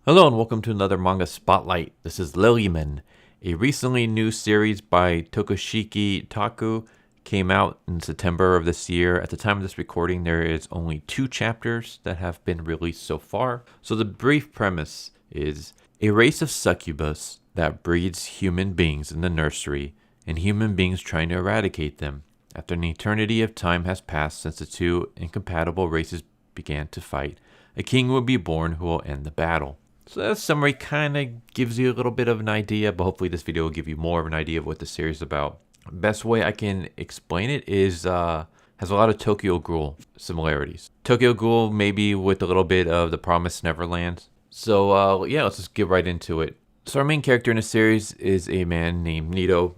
Hello and welcome to another manga spotlight. This is Lili-Men, a recently new series by Tokushiki Taku. Came out in September of this year. At the time of this recording, there is only 2 chapters that have been released so far. So the brief premise is a race of succubus that breeds human beings in the nursery, and human beings trying to eradicate them. After an eternity of time has passed since the 2 incompatible races began to fight, a king will be born who will end the battle. So that summary kind of gives you a little bit of an idea, but hopefully this video will give you more of an idea of what the series is about. Best way I can explain it is has a lot of Tokyo Ghoul similarities. Tokyo Ghoul maybe with a little bit of the Promised Neverland. So yeah, let's just get right into it. So our main character in the series is a man named Nito.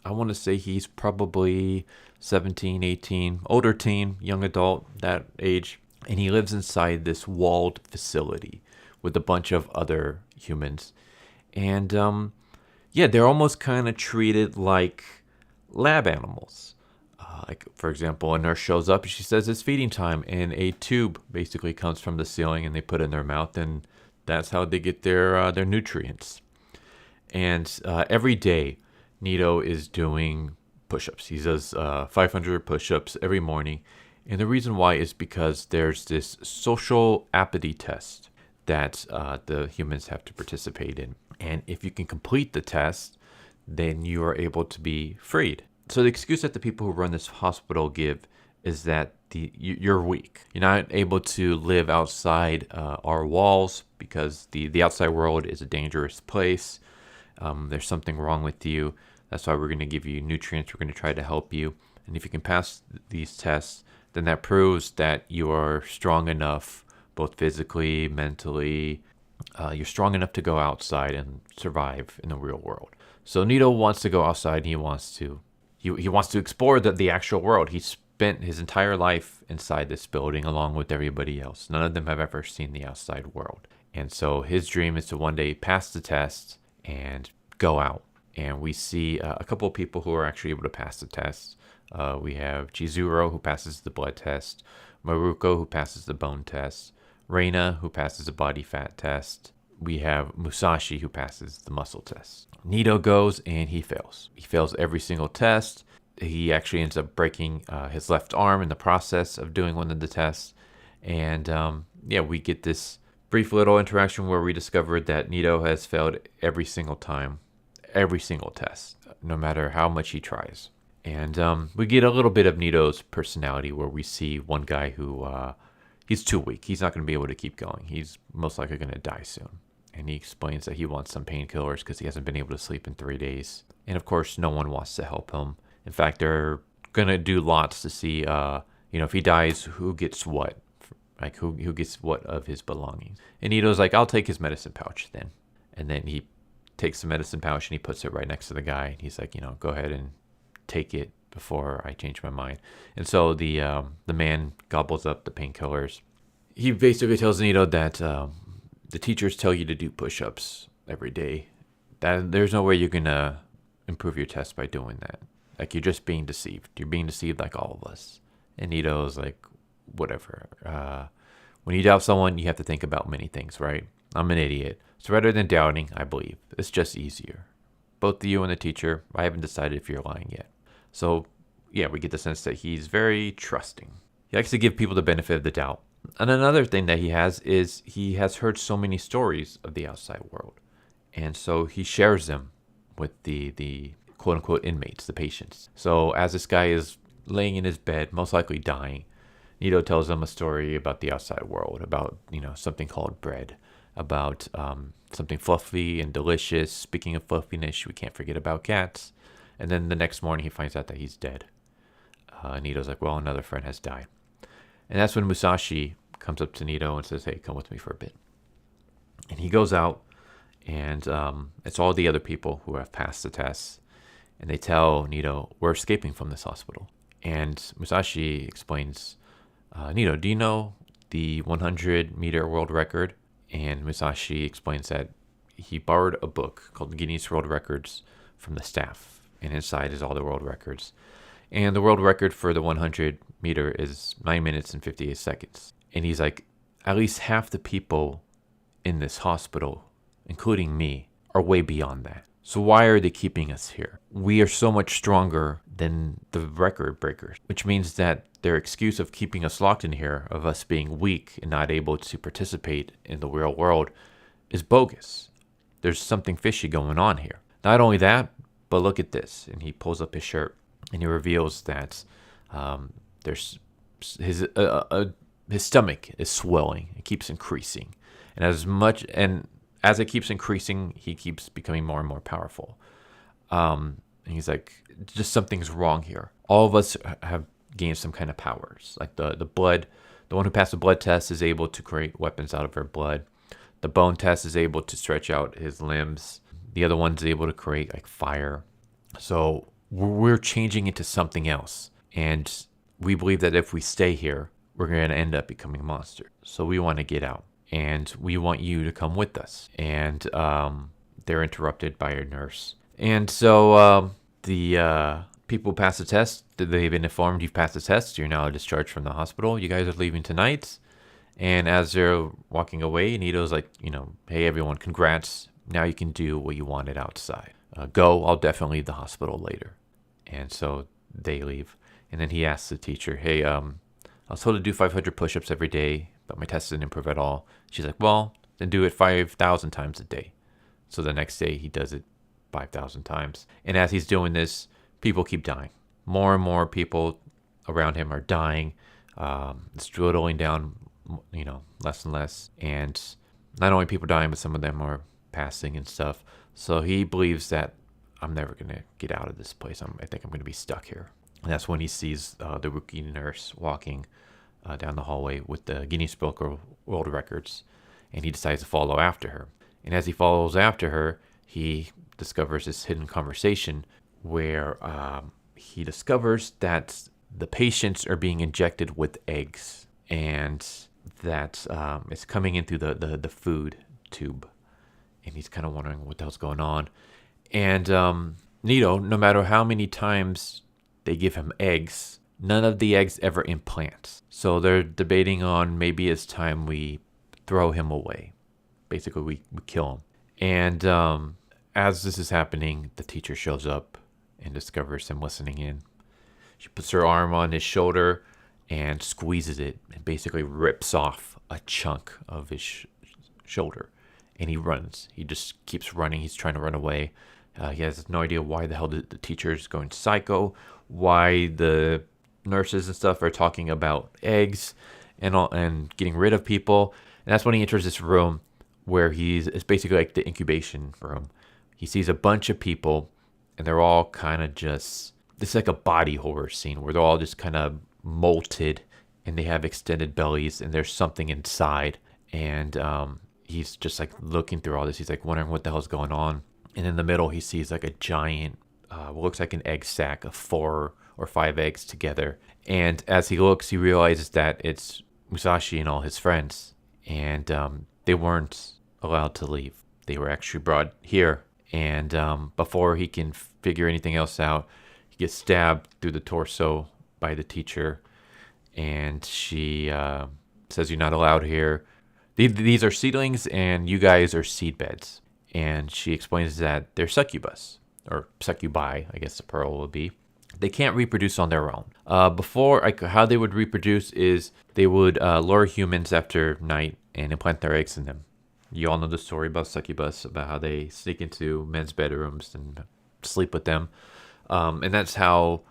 I want to say he's probably 17, 18, older teen, young adult, that age. And he lives inside this walled facility with a bunch of other humans. And yeah, they're almost kind of treated like lab animals. Like, for example, a nurse shows up and she says it's feeding time, and a tube basically comes from the ceiling and they put it in their mouth, and that's how they get their nutrients. And every day, Nito is doing push-ups. He does 500 push-ups every morning. And the reason why is because there's this social apathy test that the humans have to participate in. And if you can complete the test, then you are able to be freed. So the excuse that the people who run this hospital give is that you're weak. You're not able to live outside our walls because the outside world is a dangerous place. There's something wrong with you. That's why we're going to give you nutrients. We're going to try to help you. And if you can pass these tests, then that proves that you are strong enough, both physically, mentally. You're strong enough to go outside and survive in the real world. So Nito wants to go outside, and he wants to explore the actual world. He spent his entire life inside this building along with everybody else. None of them have ever seen the outside world. And so his dream is to one day pass the test and go out. And we see a couple of people who are actually able to pass the test. We have Chizuru, who passes the blood test, Maruko, who passes the bone test, Reina, who passes the body fat test. We have Musashi, who passes the muscle test. Nito goes and he fails. He fails every single test. He actually ends up breaking his left arm in the process of doing one of the tests. And yeah, we get this brief little interaction where we discovered that Nito has failed every single time, every single test, no matter how much he tries. And we get a little bit of Nito's personality where we see one guy who he's too weak. He's not going to be able to keep going. He's most likely going to die soon. And he explains that he wants some painkillers because he hasn't been able to sleep in 3 days. And of course, no one wants to help him. In fact, they're going to do lots to see, if he dies, who gets what. Like, who gets what of his belongings. And Nito's like, I'll take his medicine pouch then. And then he takes the medicine pouch and he puts it right next to the guy. And he's like, go ahead and take it before I change my mind. And so the man gobbles up the painkillers. He basically tells Nito that the teachers tell you to do push-ups every day. That there's no way you're gonna improve your test by doing that. Like, you're just being deceived. You're being deceived like all of us. And Nito's like, whatever. When you doubt someone, you have to think about many things, right? I'm an idiot. So rather than doubting, I believe. It's just easier. Both you and the teacher, I haven't decided if you're lying yet. So, yeah, we get the sense that he's very trusting. He likes to give people the benefit of the doubt. And another thing that he has is he has heard so many stories of the outside world. And so he shares them with the quote-unquote inmates, the patients. So as this guy is laying in his bed, most likely dying, Nito tells him a story about the outside world, about, something called bread, about something fluffy and delicious. Speaking of fluffiness, we can't forget about cats. And then the next morning he finds out that he's dead. Nito's like, well, another friend has died. And that's when Musashi comes up to Nito and says, hey, come with me for a bit. And he goes out, and it's all the other people who have passed the test. And they tell Nito, we're escaping from this hospital. And Musashi explains, Nito, do you know the 100-meter world record? And Musashi explains that he borrowed a book called Guinness World Records from the staff. And inside is all the world records. And the world record for the 100 meter is 9 minutes and 58 seconds. And he's like, at least half the people in this hospital, including me, are way beyond that. So why are they keeping us here? We are so much stronger than the record breakers, which means that their excuse of keeping us locked in here, of us being weak and not able to participate in the real world, is bogus. There's something fishy going on here. Not only that, but look at this. And he pulls up his shirt and he reveals that there's his stomach is swelling. It keeps increasing. And as it keeps increasing, he keeps becoming more and more powerful. And he's like, just something's wrong here. All of us have gained some kind of powers. Like the one who passed the blood test is able to create weapons out of her blood. The bone test is able to stretch out his limbs. The other one's able to create like fire. So we're changing into something else. And we believe that if we stay here, we're going to end up becoming monsters. So we want to get out. And we want you to come with us. And they're interrupted by a nurse. And so the people pass the test. They've been informed you've passed the test. You're now discharged from the hospital. You guys are leaving tonight. And as they're walking away, Nito's like, hey, everyone, congrats. Now you can do what you wanted outside. Go. I'll definitely leave the hospital later. And so they leave. And then he asks the teacher, hey, I was told to do 500 push-ups every day, but my test didn't improve at all. She's like, well, then do it 5,000 times a day. So the next day he does it 5,000 times. And as he's doing this, people keep dying. More and more people around him are dying. It's dwindling down, less and less. And not only people dying, but some of them are passing and stuff. So he believes that I'm never going to get out of this place. I think I'm going to be stuck here. And that's when he sees the rookie nurse walking down the hallway with the Guinness Book of World Records. And he decides to follow after her. And as he follows after her, he discovers this hidden conversation where he discovers that the patients are being injected with eggs. And that it's coming in through the food tube. And he's kind of wondering what the hell's going on. And Nito, no matter how many times they give him eggs, none of the eggs ever implant. So they're debating on maybe it's time we throw him away. Basically, we kill him. And as this is happening, the teacher shows up and discovers him listening in. She puts her arm on his shoulder and squeezes it and basically rips off a chunk of his shoulder. And he runs. He just keeps running. He's trying to run away. He has no idea why the hell the teacher is going psycho, why the nurses and stuff are talking about eggs and getting rid of people. And that's when he enters this room where it's basically like the incubation room. He sees a bunch of people, and they're all kind of just, it's like a body horror scene where they're all just kind of molted, and they have extended bellies, and there's something inside. And he's just like looking through all this. He's like wondering what the hell's going on. And in the middle, he sees like a giant, what looks like an egg sack of 4 or 5 eggs together. And as he looks, he realizes that it's Musashi and all his friends. And they weren't allowed to leave. They were actually brought here. And before he can figure anything else out, he gets stabbed through the torso by the teacher. And she says, you're not allowed here. These are seedlings, and you guys are seed beds. And she explains that they're succubus, or succubi, I guess the plural would be. They can't reproduce on their own. How they would reproduce is they would lure humans after night and implant their eggs in them. You all know the story about succubus, about how they sneak into men's bedrooms and sleep with them. And that's how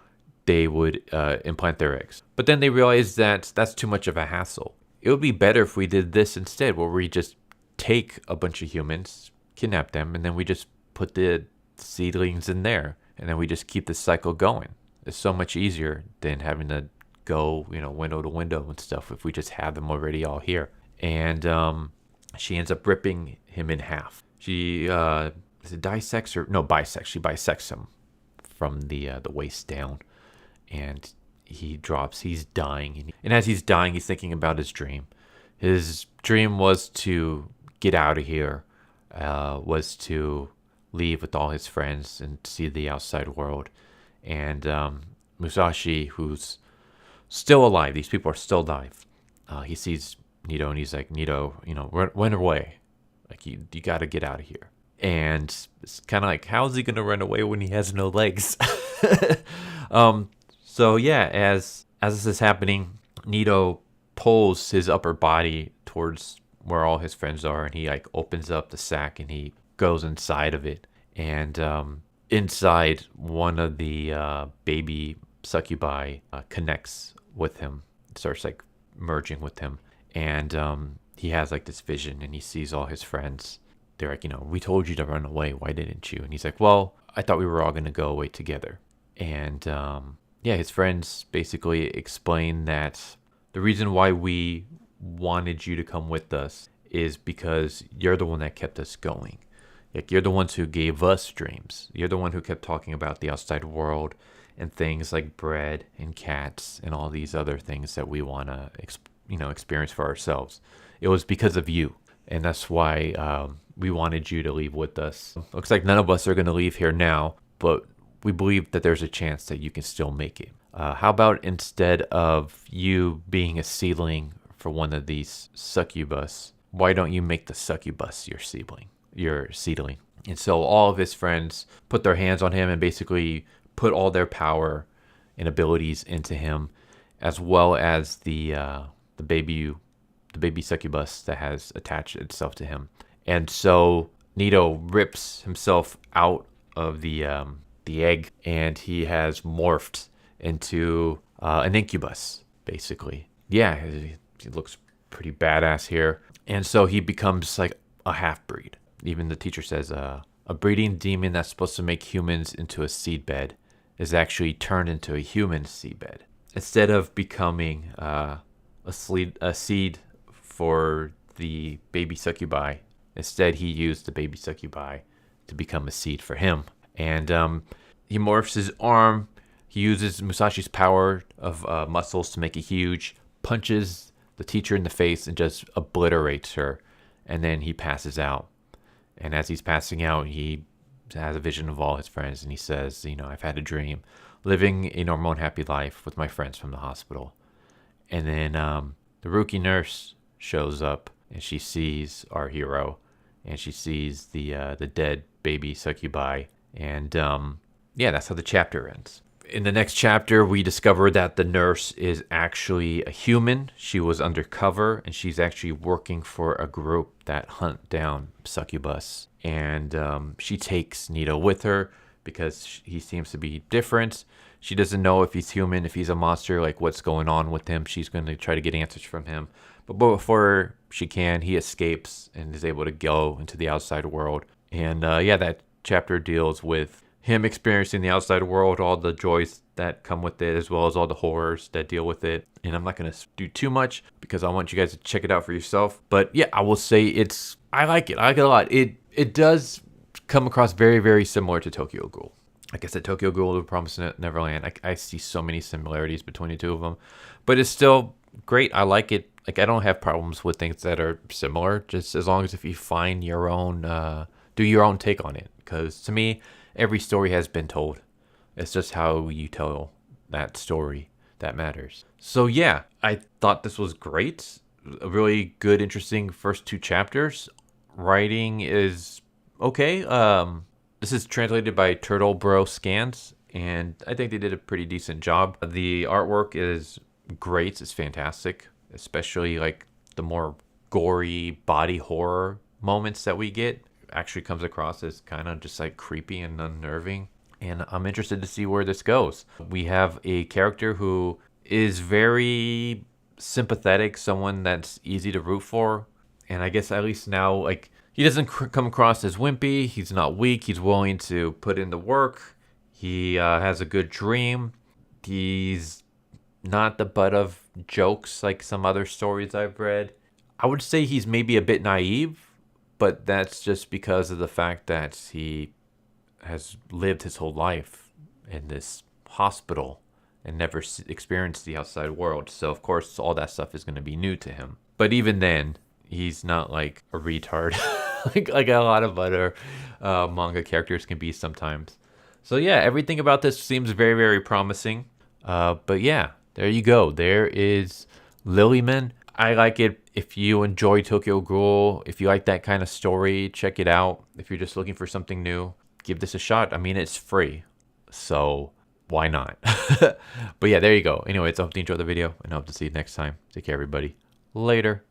they would implant their eggs. But then they realized that that's too much of a hassle. It would be better if we did this instead, where we just take a bunch of humans, kidnap them, and then we just put the seedlings in there. And then we just keep the cycle going. It's so much easier than having to go, window to window and stuff if we just have them already all here. And she ends up ripping him in half. She bisects She bisects him from the waist down, and he drops. He's dying, and as he's dying, he's thinking about his dream. His dream was to get out of here, was to leave with all his friends and see the outside world. And Musashi, who's still alive, these people are still alive. He sees Nito, and he's like, Nito, run away. Like you got to get out of here. And it's kind of like, how is he going to run away when he has no legs? So yeah, as this is happening, Nito pulls his upper body towards where all his friends are, and he like opens up the sack and he goes inside of it. And inside, one of the baby succubi connects with him, starts like merging with him, and he has like this vision, and he sees all his friends. They're like, we told you to run away. Why didn't you? And he's like, well, I thought we were all going to go away together. And yeah, his friends basically explain that the reason why we wanted you to come with us is because you're the one that kept us going. Like, you're the ones who gave us dreams. You're the one who kept talking about the outside world and things like bread and cats and all these other things that we want to, experience for ourselves. It was because of you. And that's why we wanted you to leave with us. Looks like none of us are going to leave here now, but we believe that there's a chance that you can still make it. How about instead of you being a seedling for one of these succubus, why don't you make the succubus your seedling? And so all of his friends put their hands on him and basically put all their power and abilities into him, as well as the baby succubus that has attached itself to him. And so Nito rips himself out of the egg, and he has morphed into an incubus, basically. Yeah, he looks pretty badass here. And so he becomes like a half-breed. Even the teacher says a breeding demon that's supposed to make humans into a seedbed is actually turned into a human seedbed. Instead of becoming a seed for the baby succubi, instead he used the baby succubi to become a seed for him. And he morphs his arm. He uses Musashi's power of muscles to make it huge, punches the teacher in the face and just obliterates her. And then he passes out. And as he's passing out, he has a vision of all his friends. And he says, I've had a dream, living a normal and happy life with my friends from the hospital. And then the rookie nurse shows up, and she sees our hero, and she sees the dead baby succubi. And yeah, that's how the chapter ends. In the next chapter, we discover that the nurse is actually a human. She was undercover, and she's actually working for a group that hunt down succubus. And she takes Nito with her because he seems to be different. She doesn't know if he's human, if he's a monster, like what's going on with him. She's going to try to get answers from him. But before she can, he escapes and is able to go into the outside world. And yeah, that chapter deals with him experiencing the outside world, all the joys that come with it, as well as all the horrors that deal with it. And I'm not going to do too much because I want you guys to check it out for yourself. But yeah, I will say I like it. I like it a lot. It does come across very, very similar to Tokyo Ghoul. Like I said, Tokyo Ghoul, The Promised Neverland. I see so many similarities between the two of them. But it's still great. I like it. Like, I don't have problems with things that are similar, just as long as if you find your own, do your own take on it. Because to me, every story has been told. It's just how you tell that story that matters. So yeah, I thought this was great. A really good, interesting first two chapters. Writing is okay. This is translated by Turtle Bro Scans, and I think they did a pretty decent job. The artwork is great. It's fantastic, especially like the more gory body horror moments that we get actually comes across as kind of just like creepy and unnerving. And I'm interested to see where this goes. We have a character who is very sympathetic, someone that's easy to root for. And I guess at least now, like, he doesn't come across as wimpy. He's not weak. He's willing to put in the work. He has a good dream. He's not the butt of jokes like some other stories I've read. I would say he's maybe a bit naive, but that's just because of the fact that he has lived his whole life in this hospital and never experienced the outside world. So, of course, all that stuff is going to be new to him. But even then, he's not like a retard like a lot of other manga characters can be sometimes. So, yeah, everything about this seems very, very promising. But, yeah, there you go. There is Lili-Men. I like it. If you enjoy Tokyo Ghoul, if you like that kind of story, check it out. If you're just looking for something new, give this a shot. I mean, it's free, so why not? But yeah, there you go. Anyways, I hope you enjoyed the video, and I hope to see you next time. Take care, everybody. Later.